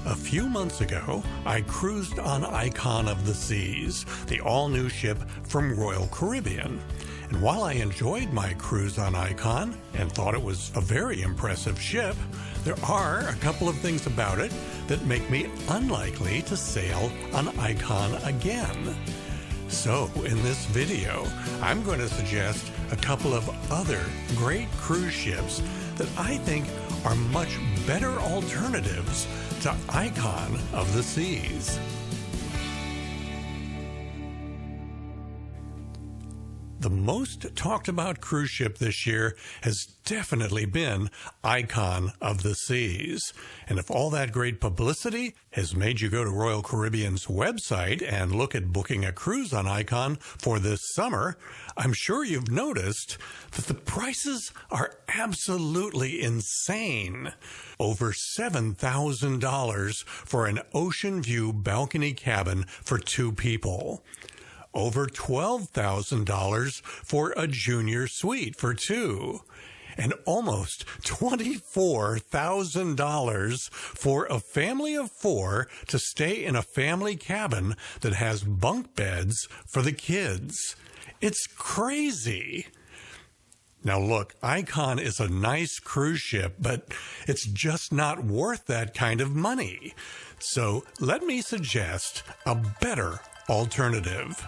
A few months ago, I cruised on Icon of the Seas, the all-new ship from Royal Caribbean. And while I enjoyed my cruise on Icon and thought it was a very impressive ship, there are a couple of things about it that make me unlikely to sail on Icon again. So, in this video, I'm going to suggest a couple of other great cruise ships that I think are much better alternatives to Icon of the Seas. The most talked about cruise ship this year has definitely been Icon of the Seas. And if all that great publicity has made you go to Royal Caribbean's website and look at booking a cruise on Icon for this summer, I'm sure you've noticed that the prices are absolutely insane. Over $7,000 for an ocean view balcony cabin for 2 people. Over $12,000 for a junior suite for 2. And almost $24,000 for a family of 4 to stay in a family cabin that has bunk beds for the kids. It's crazy. Now look, Icon is a nice cruise ship, but it's just not worth that kind of money. So let me suggest a better alternative.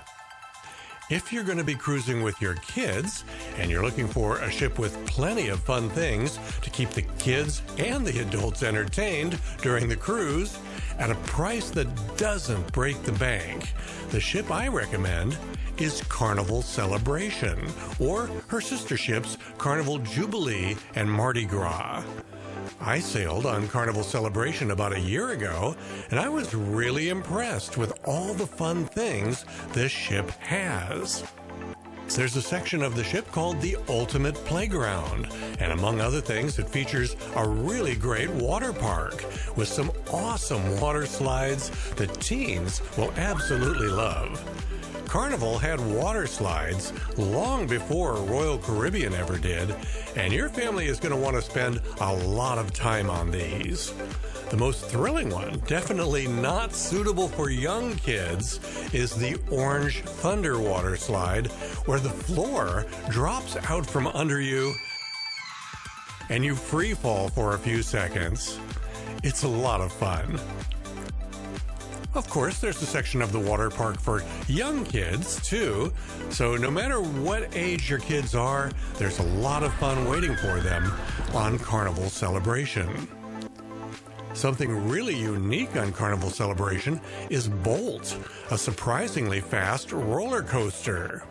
If you're going to be cruising with your kids and you're looking for a ship with plenty of fun things to keep the kids and the adults entertained during the cruise at a price that doesn't break the bank, the ship I recommend is Carnival Celebration, or her sister ships Carnival Jubilee and Mardi Gras. I sailed on Carnival Celebration about a year ago, and I was really impressed with all the fun things this ship has. There's a section of the ship called the Ultimate Playground, and among other things, it features a really great water park with some awesome water slides that teens will absolutely love. Carnival had water slides long before Royal Caribbean ever did, and your family is going to want to spend a lot of time on these. The most thrilling one, definitely not suitable for young kids, is the Orange Thunder water slide, where the floor drops out from under you and you free fall for a few seconds. It's a lot of fun. Of course, there's a section of the water park for young kids, too. So no matter what age your kids are, there's a lot of fun waiting for them on Carnival Celebration. Something really unique on Carnival Celebration is Bolt, a surprisingly fast roller coaster.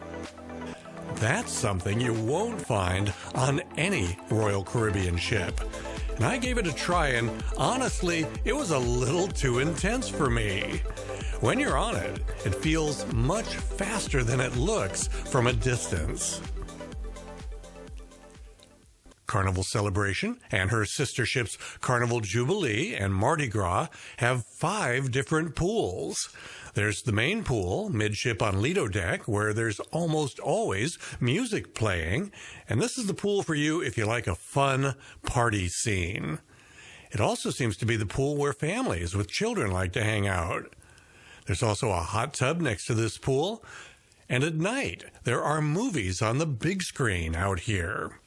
That's something you won't find on any Royal Caribbean ship. And I gave it a try, and honestly, it was a little too intense for me. When you're on it, it feels much faster than it looks from a distance. Carnival Celebration and her sister ships Carnival Jubilee and Mardi Gras have 5 different pools. There's the main pool, midship on Lido Deck, where there's almost always music playing, and this is the pool for you if you like a fun party scene. It also seems to be the pool where families with children like to hang out. There's also a hot tub next to this pool, and at night there are movies on the big screen out here.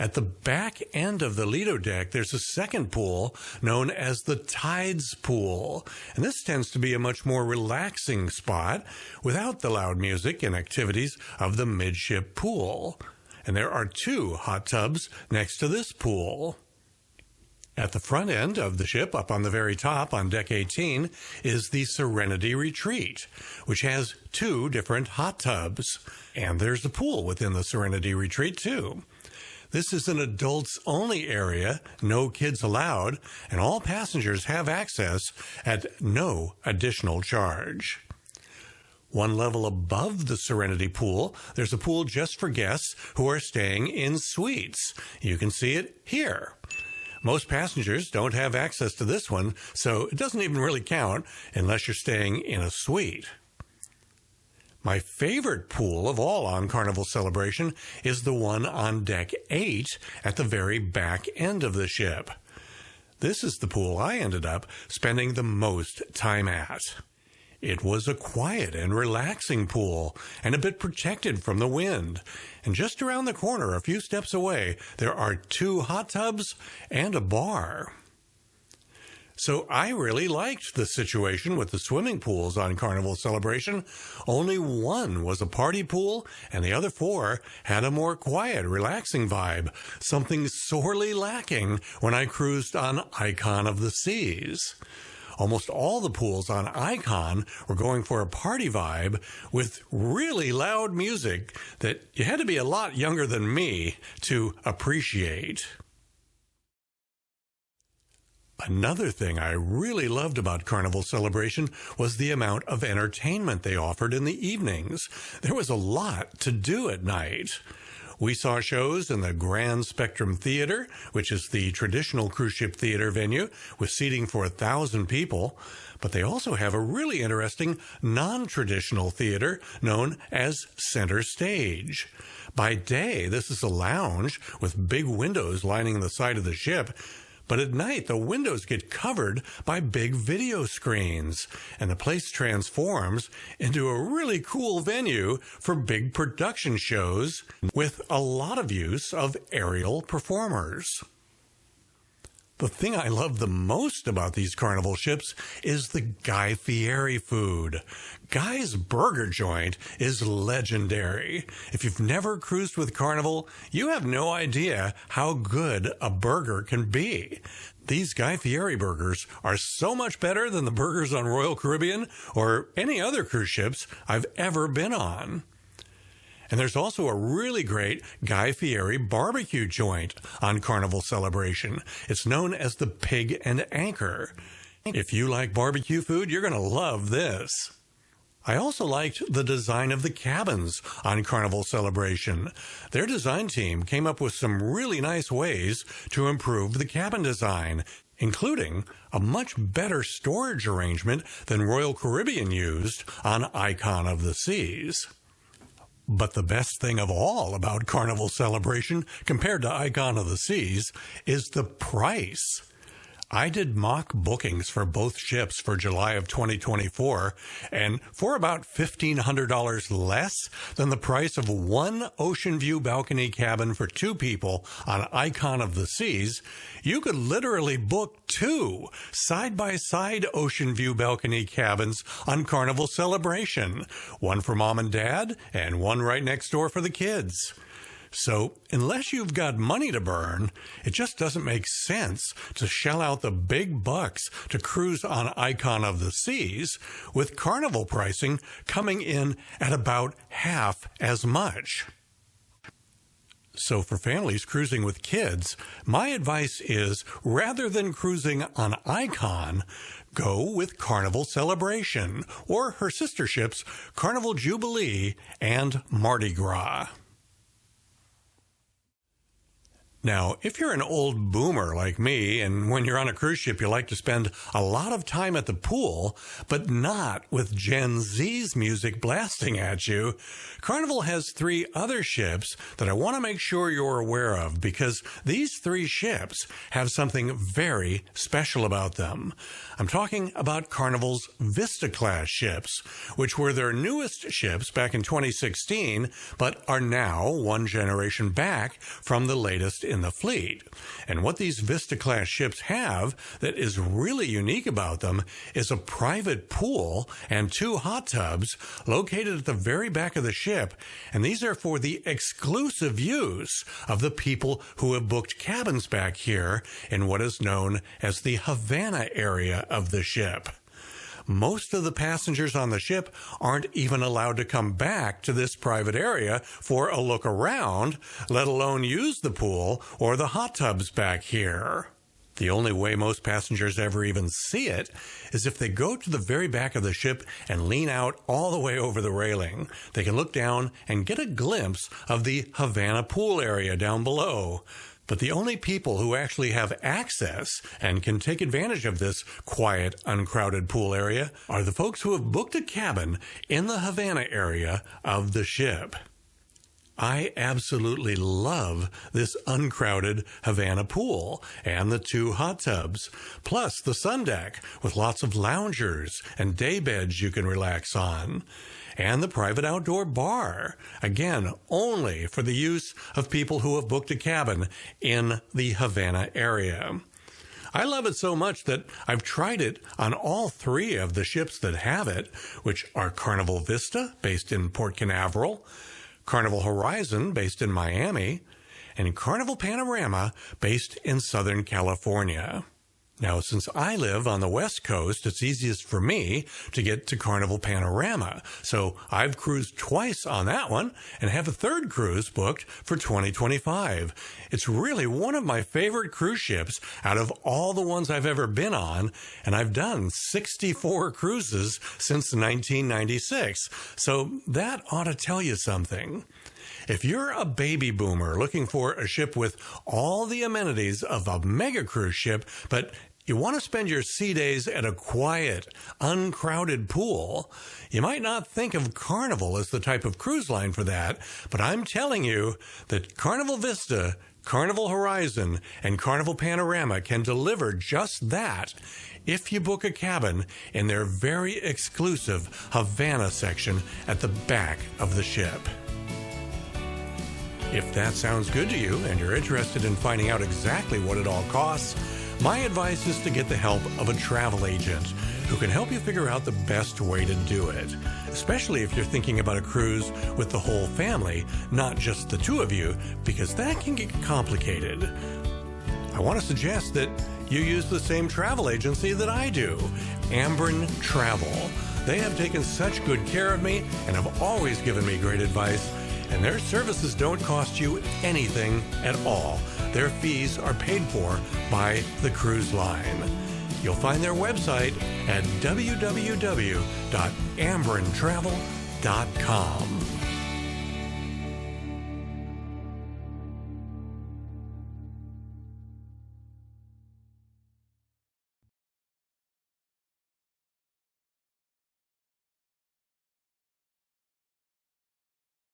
At the back end of the Lido Deck, there's a second pool known as the Tides Pool. And this tends to be a much more relaxing spot without the loud music and activities of the midship pool. And there are 2 hot tubs next to this pool. At the front end of the ship, up on the very top on Deck 18, is the Serenity Retreat, which has 2 different hot tubs. And there's a pool within the Serenity Retreat, too. This is an adults-only area, no kids allowed, and all passengers have access at no additional charge. One level above the Serenity Pool, there's a pool just for guests who are staying in suites. You can see it here. Most passengers don't have access to this one, so it doesn't even really count unless you're staying in a suite. My favorite pool of all on Carnival Celebration is the one on Deck 8 at the very back end of the ship. This is the pool I ended up spending the most time at. It was a quiet and relaxing pool and a bit protected from the wind. And just around the corner, a few steps away, there are 2 hot tubs and a bar. So I really liked the situation with the swimming pools on Carnival Celebration. Only one was a party pool, and the other 4 had a more quiet, relaxing vibe, something sorely lacking when I cruised on Icon of the Seas. Almost all the pools on Icon were going for a party vibe with really loud music that you had to be a lot younger than me to appreciate. Another thing I really loved about Carnival Celebration was the amount of entertainment they offered in the evenings. There was a lot to do at night. We saw shows in the Grand Spectrum Theater, which is the traditional cruise ship theater venue, with seating for 1,000 people. But they also have a really interesting non-traditional theater known as Center Stage. By day, this is a lounge with big windows lining the side of the ship. But at night, the windows get covered by big video screens, and the place transforms into a really cool venue for big production shows with a lot of use of aerial performers. The thing I love the most about these Carnival ships is the Guy Fieri food. Guy's Burger Joint is legendary. If you've never cruised with Carnival, you have no idea how good a burger can be. These Guy Fieri burgers are so much better than the burgers on Royal Caribbean or any other cruise ships I've ever been on. And there's also a really great Guy Fieri barbecue joint on Carnival Celebration. It's known as the Pig and Anchor. If you like barbecue food, you're going to love this. I also liked the design of the cabins on Carnival Celebration. Their design team came up with some really nice ways to improve the cabin design, including a much better storage arrangement than Royal Caribbean used on Icon of the Seas. But the best thing of all about Carnival Celebration compared to Icon of the Seas is the price. I did mock bookings for both ships for July of 2024, and for about $1,500 less than the price of one ocean view balcony cabin for 2 people on Icon of the Seas, you could literally book 2 side-by-side ocean view balcony cabins on Carnival Celebration, one for mom and dad and one right next door for the kids. So, unless you've got money to burn, it just doesn't make sense to shell out the big bucks to cruise on Icon of the Seas, with Carnival pricing coming in at about half as much. So for families cruising with kids, my advice is, rather than cruising on Icon, go with Carnival Celebration, or her sister ships, Carnival Jubilee and Mardi Gras. Now, if you're an old boomer like me, and when you're on a cruise ship you like to spend a lot of time at the pool, but not with Gen Z's music blasting at you, Carnival has 3 other ships that I want to make sure you're aware of, because these 3 ships have something very special about them. I'm talking about Carnival's Vista-class ships, which were their newest ships back in 2016, but are now one generation back from the latest in the fleet. And what these Vista-class ships have that is really unique about them is a private pool and 2 hot tubs located at the very back of the ship, and these are for the exclusive use of the people who have booked cabins back here in what is known as the Havana area of the ship. Most of the passengers on the ship aren't even allowed to come back to this private area for a look around, let alone use the pool or the hot tubs back here. The only way most passengers ever even see it is if they go to the very back of the ship and lean out all the way over the railing. They can look down and get a glimpse of the Havana pool area down below. But the only people who actually have access and can take advantage of this quiet, uncrowded pool area are the folks who have booked a cabin in the Havana area of the ship. I absolutely love this uncrowded Havana pool and the 2 hot tubs, plus the sun deck with lots of loungers and day beds you can relax on, and the private outdoor bar, again, only for the use of people who have booked a cabin in the Havana area. I love it so much that I've tried it on all 3 of the ships that have it, which are Carnival Vista, based in Port Canaveral, Carnival Horizon, based in Miami, and Carnival Panorama, based in Southern California. Now, since I live on the West Coast, it's easiest for me to get to Carnival Panorama. So I've cruised twice on that one and have a 3rd cruise booked for 2025. It's really one of my favorite cruise ships out of all the ones I've ever been on, and I've done 64 cruises since 1996. So that ought to tell you something. If you're a baby boomer looking for a ship with all the amenities of a mega cruise ship, but you want to spend your sea days at a quiet, uncrowded pool, you might not think of Carnival as the type of cruise line for that, but I'm telling you that Carnival Vista, Carnival Horizon, and Carnival Panorama can deliver just that if you book a cabin in their very exclusive Havana section at the back of the ship. If that sounds good to you and you're interested in finding out exactly what it all costs, my advice is to get the help of a travel agent who can help you figure out the best way to do it, especially if you're thinking about a cruise with the whole family, not just the 2 of you, because that can get complicated. I want to suggest that you use the same travel agency that I do, Ambrin Travel. They have taken such good care of me and have always given me great advice, and their services don't cost you anything at all. Their fees are paid for by the cruise line. You'll find their website at www.ambrintravel.com.